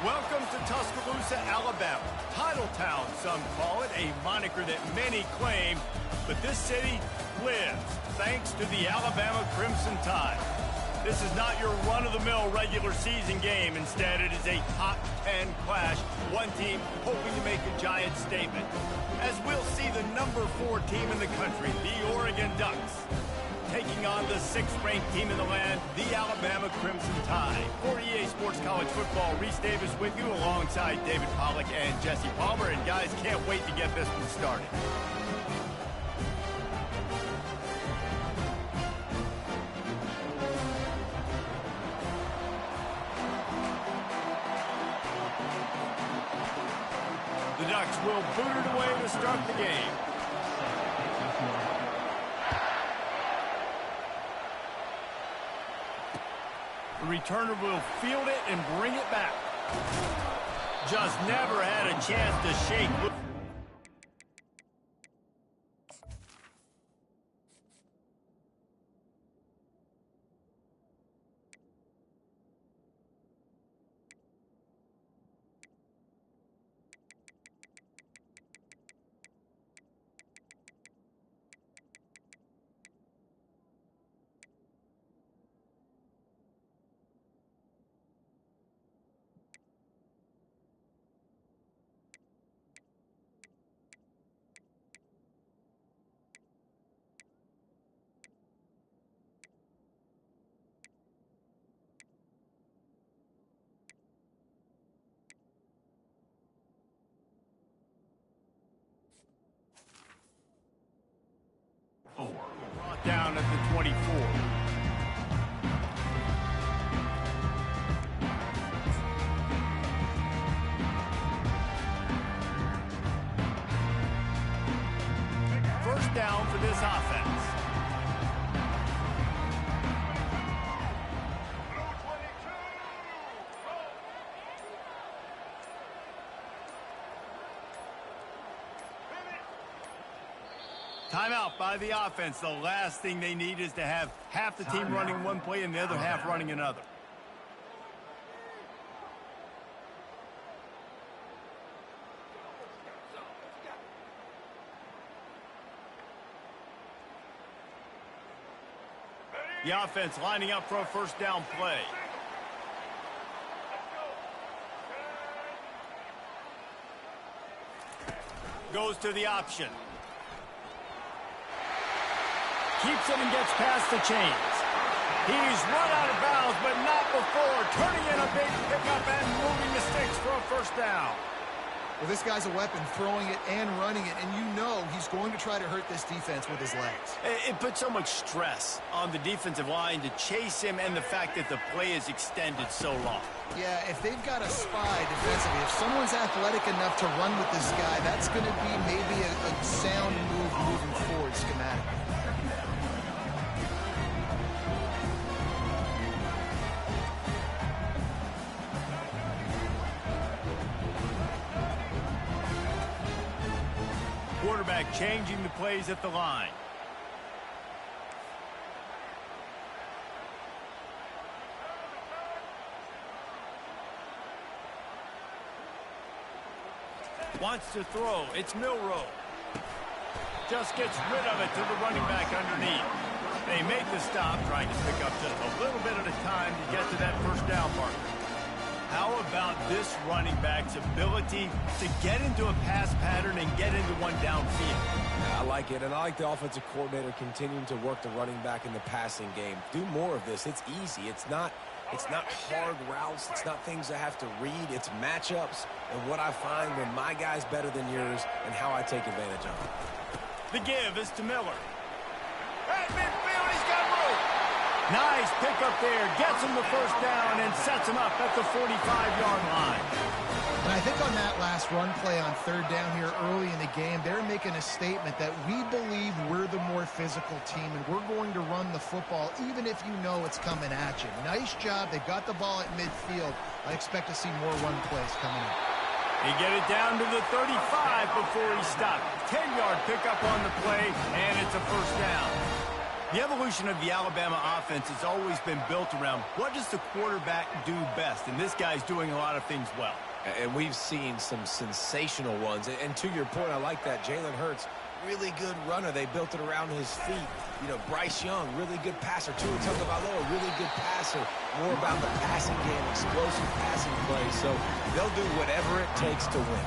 Welcome to Tuscaloosa, Alabama. Title Town, some call it, a moniker that many claim, but this city lives thanks to the Alabama Crimson Tide. This is not your run-of-the-mill regular season game. Instead, it is a top 10 clash, one team hoping to make a giant statement. As we'll see the number 4 team in the country, the Oregon Ducks, taking on the 6th-ranked team in the land, the Alabama Crimson Tide. For EA Sports College Football, Reese Davis with you alongside David Pollack and Jesse Palmer. And guys, can't wait to get this one started. The Ducks will boot it away to start the game. The returner will field it and bring it back. Just never had a chance to shake. Brought down at the 24. First down for this offense. Timeout by the offense. The last thing they need is to have half the team running one play and the other half running another. The offense lining up for a first down play. Goes to the option. Keeps it and gets past the chains. He's run out of bounds, but not before. Turning in a big pickup and moving the sticks for a first down. Well, this guy's a weapon, throwing it and running it, and you know he's going to try to hurt this defense with his legs. It puts so much stress on the defensive line to chase him, and the fact that the play is extended so long. Yeah, if they've got a spy defensively, if someone's athletic enough to run with this guy, that's going to be maybe a sound move moving forward schematically. Quarterback changing the plays at the line. Wants to throw. It's Milroe. Just gets rid of it to the running back underneath. They make the stop, trying to pick up just a little bit at a time to get to that first down marker. How about this running back's ability to get into a pass pattern and get into one downfield? Yeah, I like it, and I like the offensive coordinator continuing to work the running back in the passing game. Do more of this. It's easy. It's not hard routes. It's not things I have to read. It's matchups and what I find when my guy's better than yours and how I take advantage of it. The give is to Miller. At midfield, he's got room. Nice pickup there. Gets him the first down and sets him up at the 45-yard line. And I think on that last run play on third down here early in the game, they're making a statement that we believe we're the more physical team and we're going to run the football even if you know it's coming at you. Nice job. They got the ball at midfield. I expect to see more run plays coming up. They get it down to the 35 before he stopped. 10-yard pickup on the play, and it's a first down. The evolution of the Alabama offense has always been built around what does the quarterback do best, and this guy's doing a lot of things well. And we've seen some sensational ones. And to your point, I like that. Jalen Hurts, really good runner. They built it around his feet. You know, Bryce Young, really good passer. Tua Tagovailoa, really good passer. More about the passing game, explosive passing plays. So they'll do whatever it takes to win.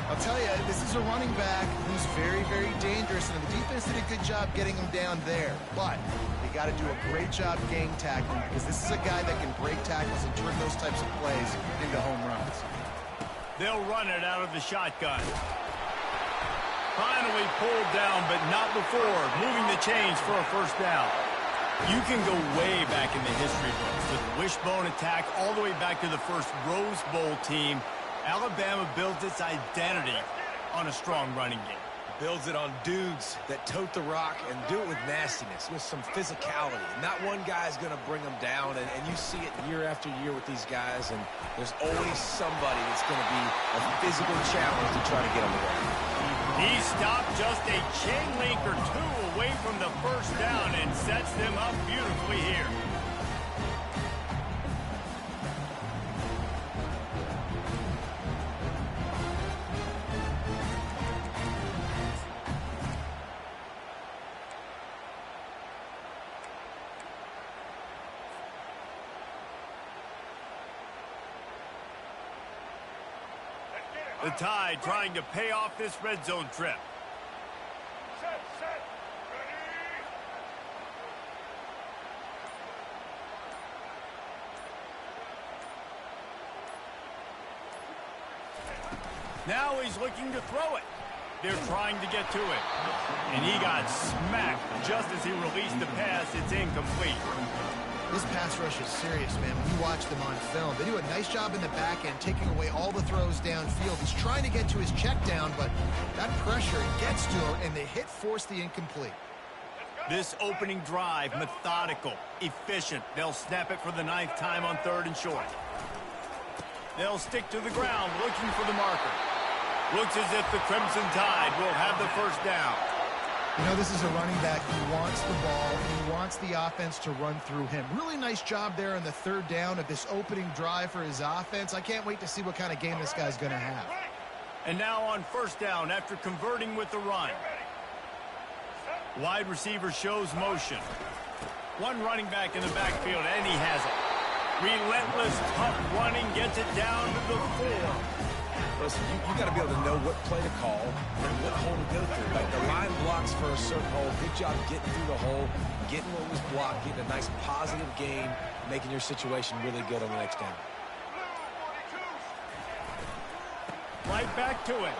I'll tell you, this is a running back who's very, very dangerous, and the defense did a good job getting him down there. But they got to do a great job gang tackling, because this is a guy that can break tackles and turn those types of plays into home runs. They'll run it out of the shotgun. Finally pulled down, but not before moving the chains for a first down. You can go way back in the history books to the wishbone attack all the way back to the first Rose Bowl team. Alabama builds its identity on a strong running game. Builds it on dudes that tote the rock and do it with nastiness, with some physicality. Not one guy's going to bring them down, and you see it year after year with these guys, and there's always somebody that's going to be a physical challenge to try to get them away. He stopped just a chain link or two away from the first down and sets them up beautifully here. The Tide trying to pay off this red zone trip. Set, ready. Now he's looking to throw it. They're trying to get to it. And he got smacked just as he released the pass. It's incomplete. This pass rush is serious, man. When you watch them on film, they do a nice job in the back end, taking away all the throws downfield. He's trying to get to his check down, but that pressure gets to him, and the hit forced the incomplete. This opening drive, methodical, efficient. They'll snap it for the 9th time on 3rd and short. They'll stick to the ground, looking for the marker. Looks as if the Crimson Tide will have the first down. You know, this is a running back who wants the ball. He wants the offense to run through him. Really nice job there on the 3rd down of this opening drive for his offense. I can't wait to see what kind of game this guy's going to have. And now on first down after converting with the run. Wide receiver shows motion. One running back in the backfield, and he has it. Relentless, tough running, gets it down to the 4. Listen, you got to be able to know what play to call and what hole to go through. Like the line blocks for a certain hole. Good job getting through the hole, getting what was blocked, getting a nice positive gain, making your situation really good on the next down. Right back to it.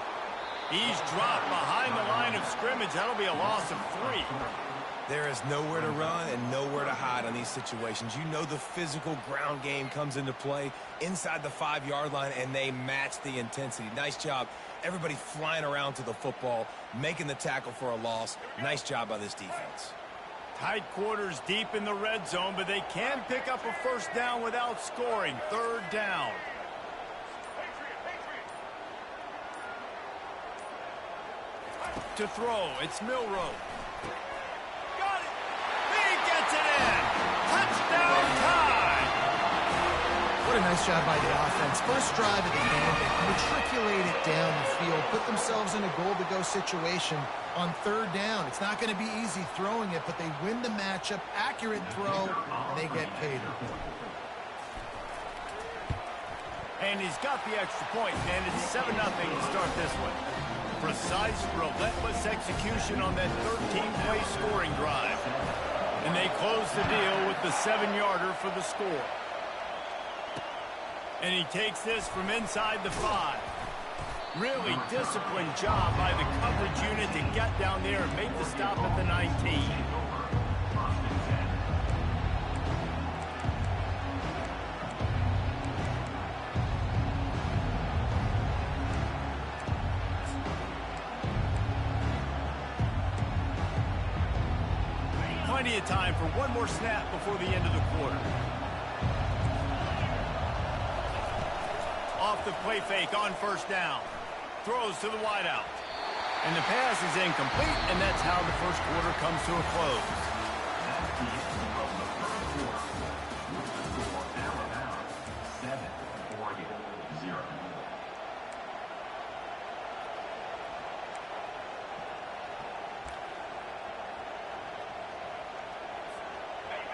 He's dropped behind the line of scrimmage. That'll be a loss of 3. There is nowhere to run and nowhere to hide on these situations. You know the physical ground game comes into play inside the 5-yard line, and they match the intensity. Nice job. Everybody flying around to the football, making the tackle for a loss. Nice job by this defense. Tight quarters deep in the red zone, but they can pick up a first down without scoring. 3rd down. To throw, it's Milroe. Got it! He gets it in! Touchdown Tide! What a nice job by the offense. First drive of the game, they matriculate it down the field, put themselves in a goal-to-go situation on 3rd down. It's not going to be easy throwing it, but they win the matchup, accurate throw, and they get paid. And he's got the extra point, and it's 7-0 to start this one. Precise, relentless execution on that 13-play scoring drive. And they close the deal with the 7-yarder for the score. And he takes this from inside the 5. Really disciplined job by the coverage unit to get down there and make the stop at the 19. Plenty of time for one more snap before the end of the quarter. Off the play fake on first down. Throws to the wideout. And the pass is incomplete, and that's how the first quarter comes to a close.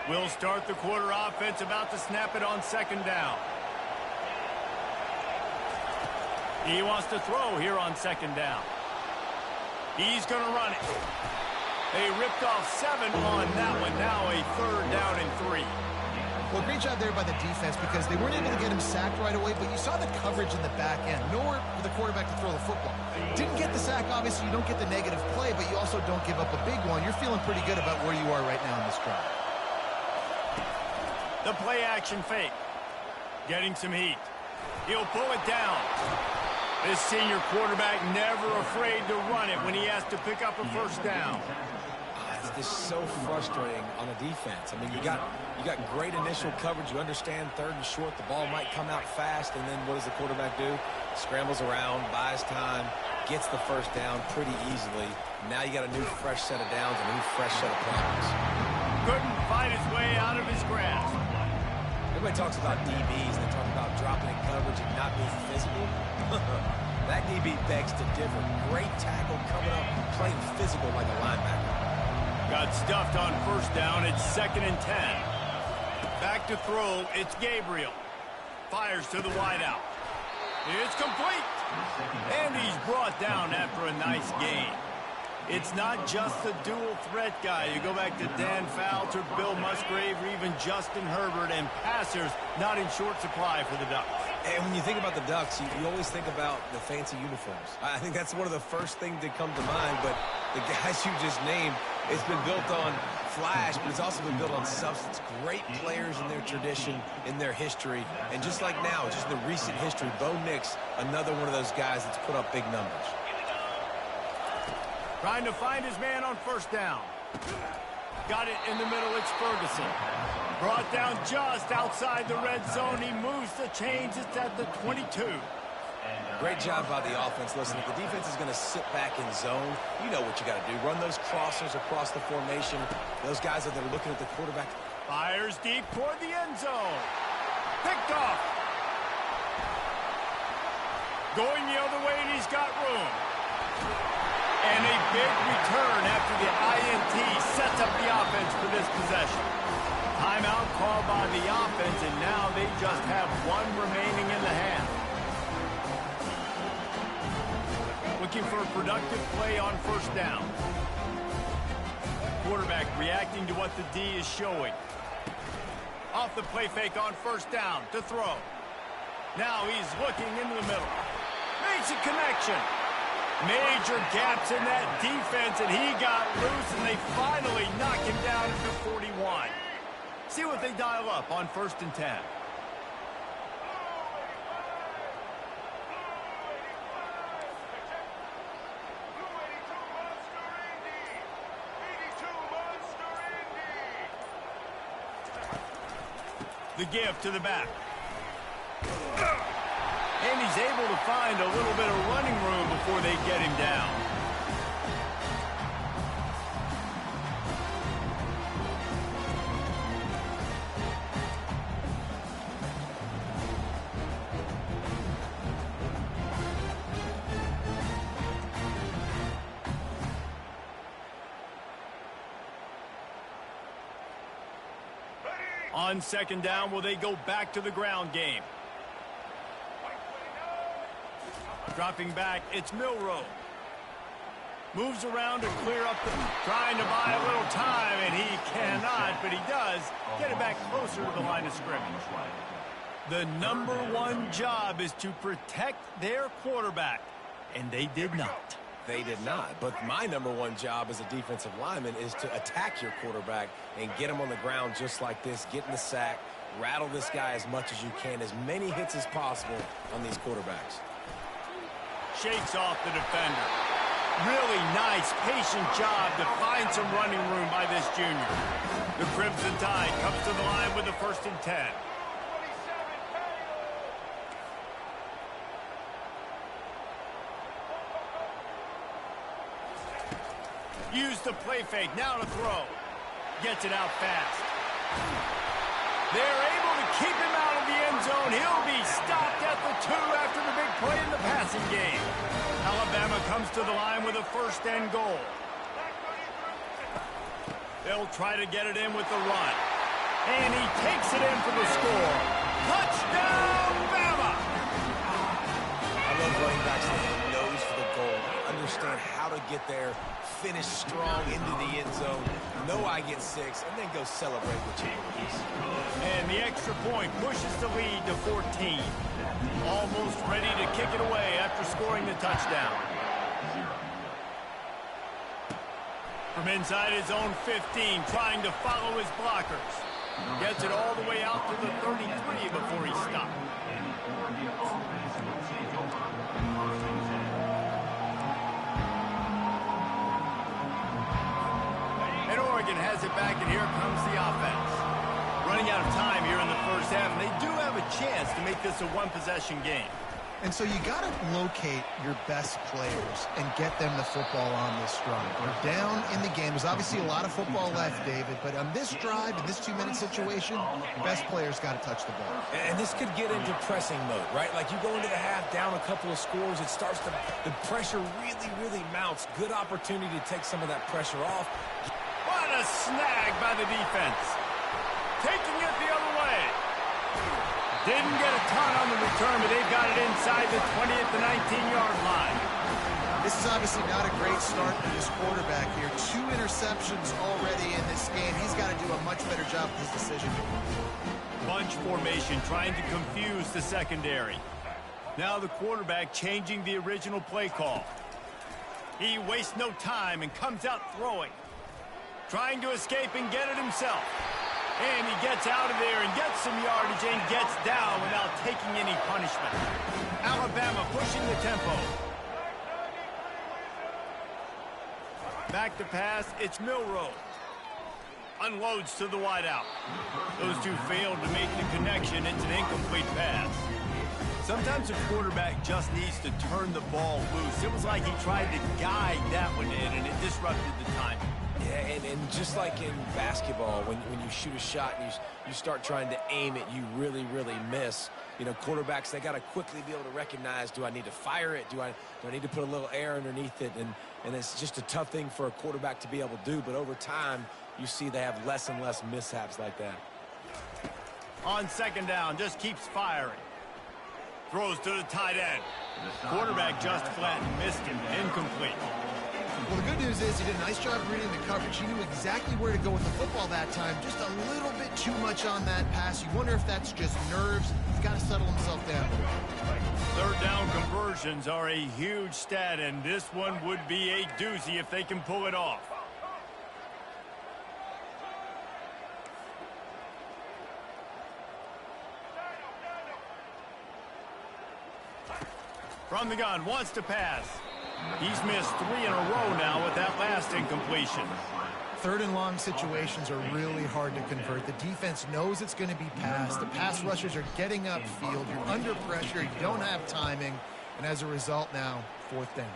We'll start the quarter offense, about to snap it on second down. He wants to throw here on second down. He's going to run it. They ripped off 7 on that one. Now a third down and 3. Well, great job there by the defense because they weren't able to get him sacked right away, but you saw the coverage in the back end. Nowhere for the quarterback to throw the football. Didn't get the sack, obviously. You don't get the negative play, but you also don't give up a big one. You're feeling pretty good about where you are right now in this drive. The play-action fake. Getting some heat. He'll pull it down. This senior quarterback never afraid to run it when he has to pick up a first down. It's just so frustrating on a defense. I mean, you got great initial coverage. You understand third and short. The ball might come out fast, and then what does the quarterback do? Scrambles around, buys time, gets the first down pretty easily. Now you got a new fresh set of downs, a new fresh set of problems. Couldn't fight his way out of his grasp. Everybody talks about DBs. They talk about dropping in coverage and not being physical. That DB begs to differ. Great tackle coming up, playing physical like a linebacker. Got stuffed on first down. It's 2nd and 10. Back to throw. It's Gabriel. Fires to the wideout. It's complete. And he's brought down after a nice gain. It's not just the dual threat guy. You go back to Dan Fouts or Bill Musgrave or even Justin Herbert, and passers not in short supply for the Ducks. And when you think about the Ducks, you always think about the fancy uniforms. I think that's one of the first things that come to mind, but the guys you just named, it's been built on flash, but it's also been built on substance. Great players in their tradition, in their history, and just like now, just the recent history, Bo Nix, another one of those guys that's put up big numbers. Trying to find his man on first down. Got it in the middle. It's Ferguson. Brought down just outside the red zone. He moves the chains. It's at the 22. Great job by the offense. Listen, if the defense is going to sit back in zone, you know what you got to do. Run those crossers across the formation. Those guys are there looking at the quarterback. Fires deep toward the end zone. Picked off. Going the other way, and he's got room. And a big return after the INT sets up the offense for this possession. Timeout called by the offense, and now they just have one remaining in the half. Looking for a productive play on first down. Quarterback reacting to what the D is showing. Off the play fake on first down to throw. Now he's looking into the middle. Makes a connection. Major gaps in that defense, and he got loose, and they finally knock him down at the 41. See what they dial up on 1st and 10. The give to the back. And he's able to find a little bit of running room before they get him down. On second down, will they go back to the ground game? Dropping back, it's Milroe. Moves around to clear up trying to buy a little time, and he cannot, but he does get it back closer to the line of scrimmage. The #1 job is to protect their quarterback, and they did not. They did not, but my #1 job as a defensive lineman is to attack your quarterback and get him on the ground just like this, get in the sack, rattle this guy as much as you can, as many hits as possible on these quarterbacks. Shakes off the defender. Really nice, patient job to find some running room by this junior. The Crimson Tide comes to the line with the 1st and 10. Use the play fake, now to throw. Gets it out fast. They're able to keep him out of the end zone. He'll be stopped at the 2 after the big play in the passing game. Alabama comes to the line with a first and goal. They'll try to get it in with the run. And he takes it in for the score. Touchdown, Bama! I love running backs that have a nose for the goal. Understand how to get there, finish strong into the end zone, know I get 6, and then go celebrate with champions. And the extra point pushes the lead to 14. Almost ready to kick it away after scoring the touchdown. From inside his own 15, trying to follow his blockers. Gets it all the way out to the 33 before he stopped. And Oregon has it back, and here comes the offense. Running out of time here in the first half, and they do have a chance to make this a one-possession game. And so you got to locate your best players and get them the football on this drive. They're down in the game. There's obviously a lot of football left, David, but on this drive, in this 2-minute situation, best players got to touch the ball. And this could get into pressing mode, right? Like you go into the half down a couple of scores, it starts to, the pressure really mounts. Good opportunity to take some of that pressure off. What a snag by the defense. Taking it the other way. Didn't get a ton on the return, but they've got it inside the 20 at the 19-yard line. This is obviously not a great start for this quarterback here. 2 interceptions already in this game. He's got to do a much better job with his decision. Bunch formation, trying to confuse the secondary. Now the quarterback changing the original play call. He wastes no time and comes out throwing. Trying to escape and get it himself. And he gets out of there and gets some yardage and gets down without taking any punishment. Alabama pushing the tempo. Back to pass, it's Milroe. Unloads to the wideout. Those two failed to make the connection. It's an incomplete pass. Sometimes a quarterback just needs to turn the ball loose. It was like he tried to guide that one in, and it disrupted the timing. Yeah, and just like in basketball, when you shoot a shot and you start trying to aim it, you really miss. You know, quarterbacks, they got to quickly be able to recognize, do I need to fire it? Do I need to put a little air underneath it? And it's just a tough thing for a quarterback to be able to do. But over time, you see they have less and less mishaps like that. On second down, just keeps firing. Throws to the tight end. Quarterback just flat missed him. Incomplete. Well, the good news is he did a nice job reading the coverage. He knew exactly where to go with the football that time. Just a little bit too much on that pass. You wonder if that's just nerves. He's got to settle himself down. Third down conversions are a huge stat, and this one would be a doozy if they can pull it off. From the gun, wants to pass. He's missed 3 in a row now with that last incompletion. Third and long situations are really hard to convert. The defense knows it's going to be passed. The pass rushers are getting upfield. You're under pressure. You don't have timing. And as a result now, 4th down.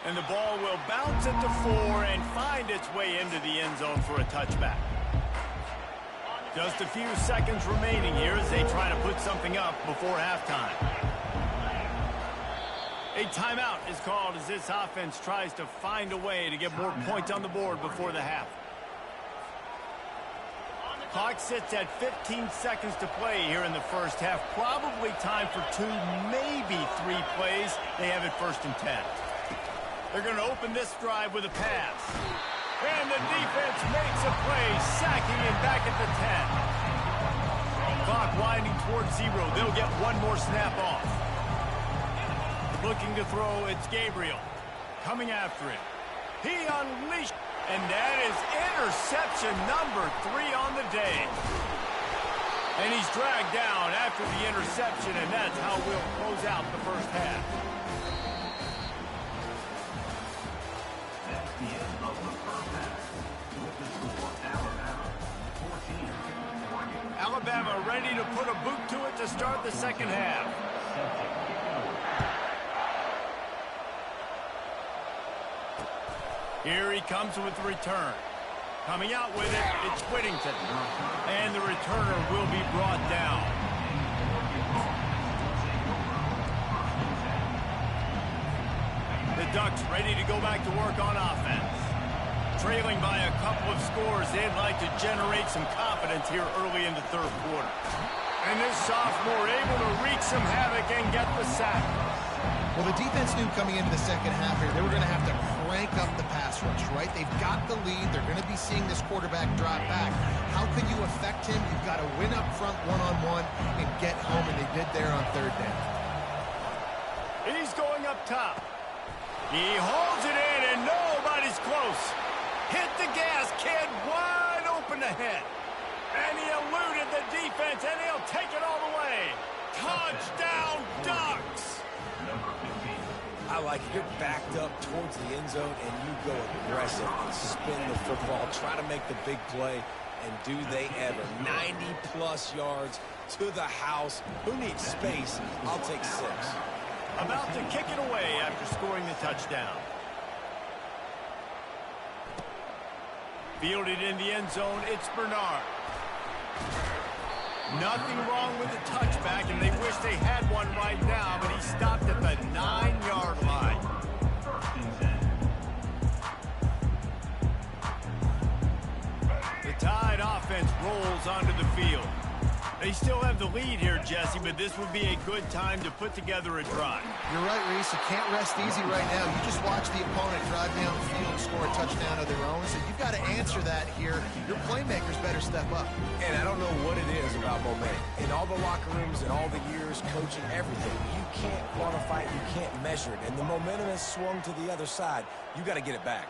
And the ball will bounce at the 4 and find its way into the end zone for a touchback. Just a few seconds remaining here as they try to put something up before halftime. A timeout is called as this offense tries to find a way to get more points on the board before the half. Clock sits at 15 seconds to play here in the first half. Probably time for 2, maybe 3 plays. They have it 1st and 10. They're going to open this drive with a pass. And the defense makes a play, sacking him back at the 10. Clock winding towards 0. They'll get one more snap off. Looking to throw, it's Gabriel. Coming after him. He unleashed. And that is interception number 3 on the day. And he's dragged down after the interception, and that's how we'll close out the first half. Alabama ready to put a boot to it to start the second half. Here he comes with the return. Coming out with it, it's Whittington. And the returner will be brought down. The Ducks ready to go back to work on offense. Trailing by a couple of scores, they'd like to generate some confidence here early in the third quarter. And this sophomore able to wreak some havoc and get the sack. Well, the defense knew coming into the second half here, they were going to have to crank up the pass rush, right? They've got the lead. They're going to be seeing this quarterback drop back. How can you affect him? You've got to win up front one-on-one and get home, and they did there on third down. He's going up top. He holds it in, and nobody's close. Hit the gas, kid, wide open ahead. And he eluded the defense, and he'll take it all the way. Touchdown, Ducks! I like it. You're backed up towards the end zone, and you go aggressive and spin the football, try to make the big play, and do they ever. 90-plus yards to the house. Who needs space? I'll take 6. About to kick it away after scoring the touchdown. Fielded in the end zone, it's Bernard. Nothing wrong with the touchback, and they wish they had one right now, but he stopped at the 9-yard line. The Tide offense rolls onto the field. They still have the lead here, Jesse, but this would be a good time to put together a drive. You're right, Reese. You can't rest easy right now. You just watch the opponent drive down the field, score a touchdown of their own. So you've got to answer that here. Your playmakers better step up. And I don't know what it is about momentum. In all the locker rooms and all the years coaching everything, you can't quantify it, you can't measure it. And the momentum has swung to the other side. You got to get it back.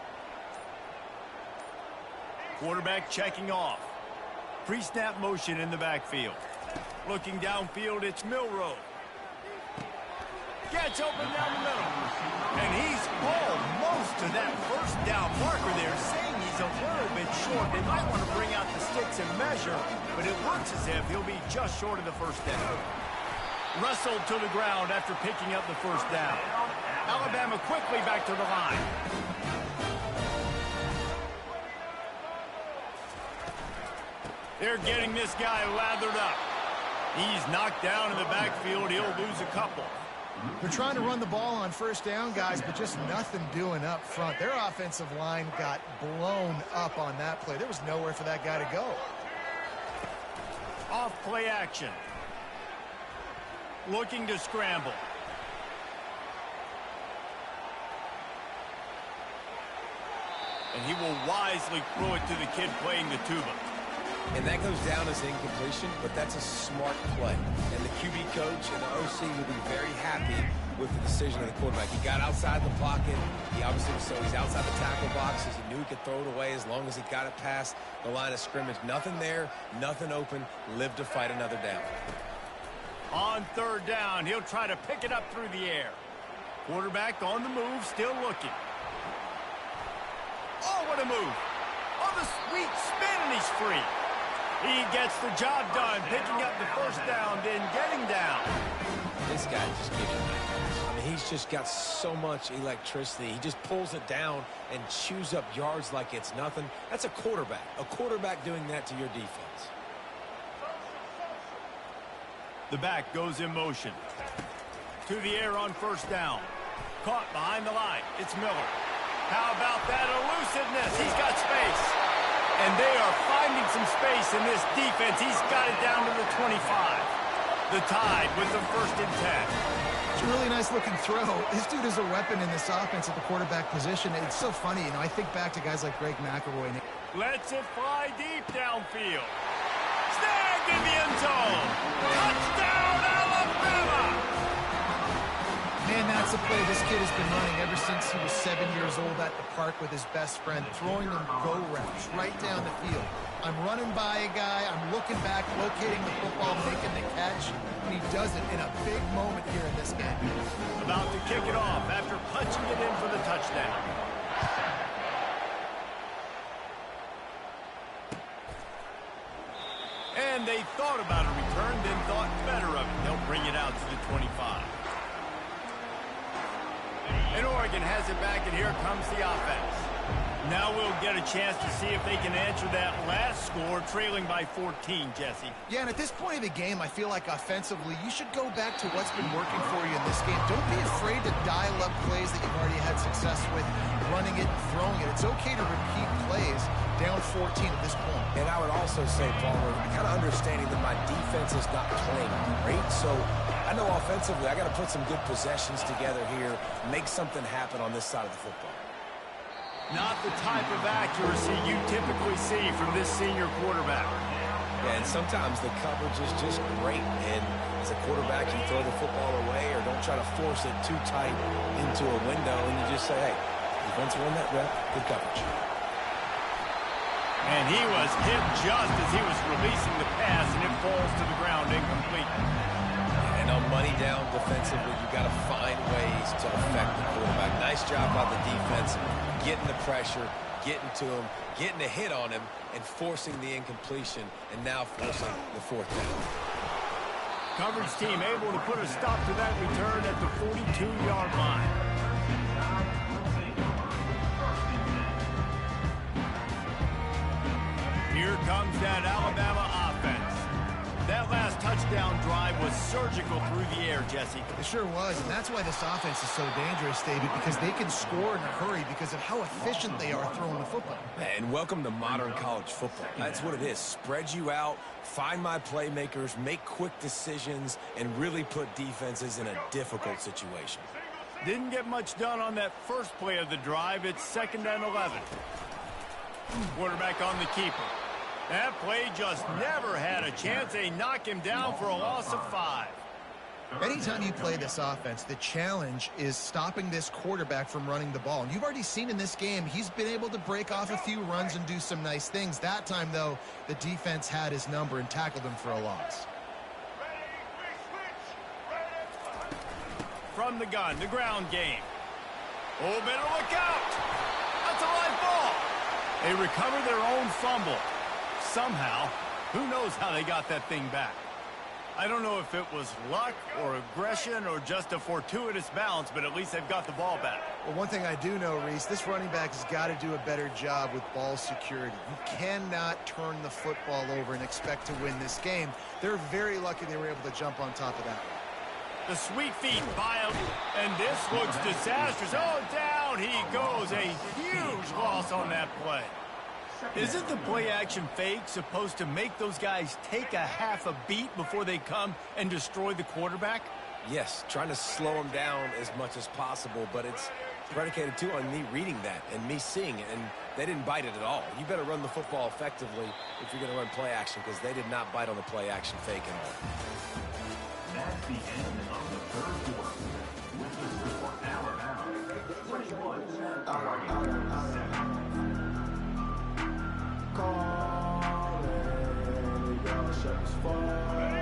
Quarterback checking off. Pre-snap motion in the backfield. Looking downfield, it's Milroe. Gets open down the middle. And he's almost to that first down marker there, saying he's a little bit short. They might want to bring out the sticks and measure, but it looks as if he'll be just short of the first down. Wrestled to the ground after picking up the first down. Alabama quickly back to the line. They're getting this guy lathered up. He's knocked down in the backfield. He'll lose a couple. They're trying to run the ball on first down, guys, but just nothing doing up front. Their offensive line got blown up on that play. There was nowhere for that guy to go. Off play action. Looking to scramble. And he will wisely throw it to the kid playing the tuba. And that goes down as incompletion, but that's a smart play. And the QB coach and the OC will be very happy with the decision of the quarterback. He got outside the pocket. He obviously, so he's outside the tackle boxes. He knew he could throw it away as long as he got it past the line of scrimmage. Nothing there, nothing open. Live to fight another down. On third down, he'll try to pick it up through the air. Quarterback on the move, still looking. Oh, what a move. Oh, the sweet spin, and he's free. He gets the job done, picking up the first down, then getting down. This guy just gives you nightmares. I mean, he's just got so much electricity. He just pulls it down and chews up yards like it's nothing. That's a quarterback. A quarterback doing that to your defense. The back goes in motion. To the air on first down. Caught behind the line. It's Miller. How about that elusiveness? He's got space. And they are finding some space in this defense. He's got it down to the 25. The Tide with the 1st and 10. It's a really nice looking throw. This dude is a weapon in this offense at the quarterback position. It's so funny, you know, I think back to guys like Greg McElroy. Lets it fly deep downfield. Snagged in the end zone. Touchdown, Alabama! Man, that's a play this kid has been running ever since he was 7 years old at the park with his best friend, throwing them go routes right down the field. I'm running by a guy, I'm looking back, locating the football, making the catch, and he does it in a big moment here in this game. About to kick it off after punching it in for the touchdown. And they thought about a return, then thought better of it. They'll bring it out to the 25. And Oregon has it back, and here comes the offense. Now we'll get a chance to see if they can answer that last score, trailing by 14, Jesse. Yeah, and at this point of the game, I feel like offensively, you should go back to what's been working for you in this game. Don't be afraid to dial up plays that you've already had success with, running it and throwing it. It's okay to repeat plays down 14 at this point. And I would also say, Palmer, kind of understanding that my defense is not playing great, so I know offensively I got to put some good possessions together here, make something happen on this side of the football. Not the type of accuracy you typically see from this senior quarterback. Yeah, and sometimes the coverage is just great, and as a quarterback, you throw the football away or don't try to force it too tight into a window, and you just say, hey, defense won that rep, good coverage. And he was hit just as he was releasing the pass, and it falls to the ground incomplete. And on money down defensively, you've got to find ways to affect the quarterback. Nice job by the defense, getting the pressure, getting to him, getting a hit on him, and forcing the incompletion, and now forcing the fourth down. Coverage team able to put a stop to that return at the 42-yard line. Here comes that Alabama offense. That last touchdown drive was surgical through the air, Jesse. It sure was, and that's why this offense is so dangerous, David, because they can score in a hurry because of how efficient they are throwing the football. And welcome to modern college football. That's what it is. Spread you out, find my playmakers, make quick decisions, and really put defenses in a difficult situation. Didn't get much done on that first play of the drive. It's 2nd and 11. Quarterback on the keeper. That play just never had a chance. They knock him down for a loss of 5. Anytime you play this offense, the challenge is stopping this quarterback from running the ball. And you've already seen in this game, he's been able to break off a few runs and do some nice things. That time, though, the defense had his number and tackled him for a loss. From the gun, the ground game. Oh, better look out. That's a live ball. They recover their own fumble. Somehow, who knows how they got that thing back. I don't know if it was luck or aggression or just a fortuitous bounce, but at least they've got the ball back. Well, one thing I do know, Reese, this running back has got to do a better job with ball security. You cannot turn the football over and expect to win this game. They're very lucky they were able to jump on top of that. The sweet feet by him, and this looks disastrous. Oh, down he goes. A huge loss on that play. Isn't the play-action fake supposed to make those guys take a half a beat before they come and destroy the quarterback? Yes, trying to slow them down as much as possible, but it's predicated, too, on me reading that and me seeing it, and they didn't bite it at all. You better run the football effectively if you're going to run play-action, because they did not bite on the play-action fake at all. That's the end of the third quarter. With the score, Alabama 21,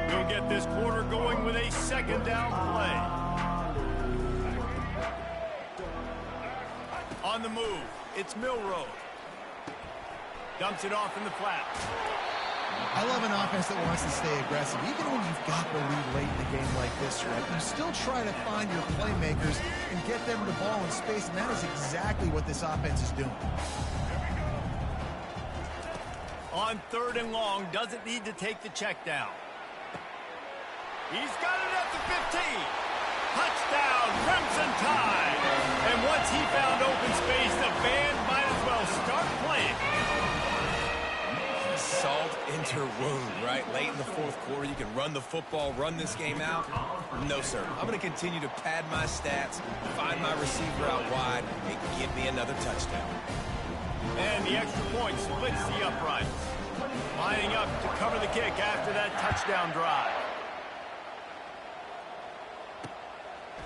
We'll get this quarter going with a 2nd down play. On the move, it's Milroe. Dumps it off in the flat. I love an offense that wants to stay aggressive. Even when you've got the lead late in the game like this, right, you still try to find your playmakers and get them the ball in space, and that is exactly what this offense is doing. On 3rd and long, doesn't need to take the check down. He's got it at the 15. Touchdown, Crimson Tide. And once he found open space, the band might as well start playing. Salt into her wound, right? Late in the 4th quarter, you can run the football, run this game out. No, sir. I'm going to continue to pad my stats, find my receiver out wide, and give me another touchdown. And the extra point splits the uprights. Lining up to cover the kick after that touchdown drive.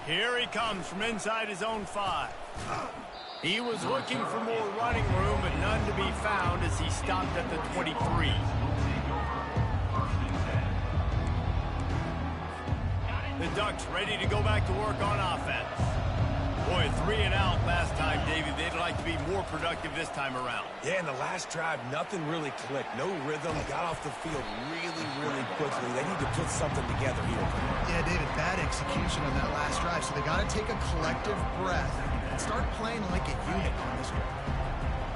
Here he comes from inside his own 5. He was looking for more running room, but none to be found as he stopped at the 23. The Ducks ready to go back to work on offense. Boy, 3 and out last time, David. They'd like to be more productive this time around. Yeah, in the last drive, nothing really clicked. No rhythm. Got off the field really, really quickly. They need to put something together here. Yeah, David, bad execution on that last drive. So they got to take a collective breath and start playing like a unit on this one.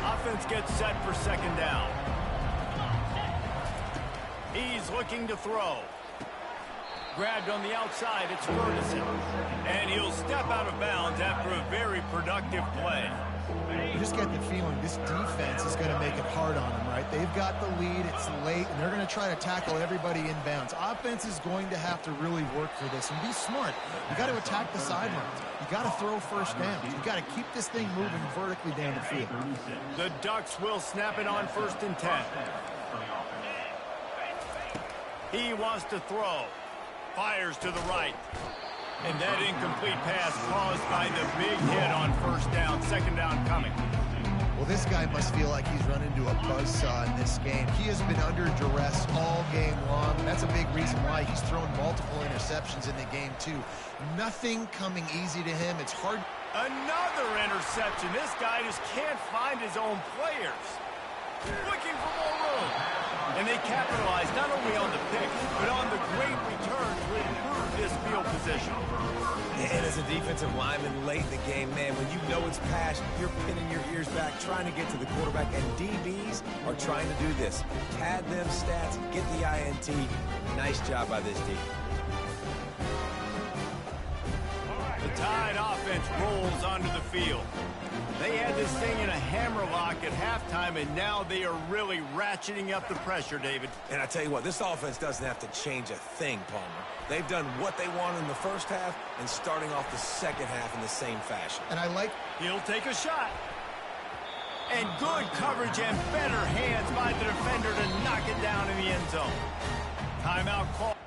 Offense gets set for second down. He's looking to throw. Grabbed on the outside, it's Ferguson. And he'll step out of bounds after a very productive play. You just get the feeling this defense is going to make it hard on them, right? They've got the lead, it's late, and they're going to try to tackle everybody inbounds. Offense is going to have to really work for this and be smart. You got to attack the sidelines. You got to throw first downs. You got to keep this thing moving vertically down the field. The Ducks will snap it on 1st and 10. He wants to throw. Fires to the right. And that incomplete pass caused by the big hit on 1st down. 2nd down coming. Well, this guy must feel like he's run into a buzzsaw in this game. He has been under duress all game long. That's a big reason why he's thrown multiple interceptions in the game, too. Nothing coming easy to him. It's hard. Another interception. This guy just can't find his own players. Looking for more room. And they capitalize not only on the pick, but on the great return to improve this field position. And as a defensive lineman late in the game, man, when you know it's passion, you're pinning your ears back, trying to get to the quarterback, and DBs are trying to do this. Pad them stats, get the INT. Nice job by this defense. The Tide offense rolls onto the field. They had this thing in a hammerlock at halftime, and now they are really ratcheting up the pressure, David. And I tell you what, this offense doesn't have to change a thing, Palmer. They've done what they wanted in the first half and starting off the second half in the same fashion. And I like... He'll take a shot. And good coverage and better hands by the defender to knock it down in the end zone. Timeout call.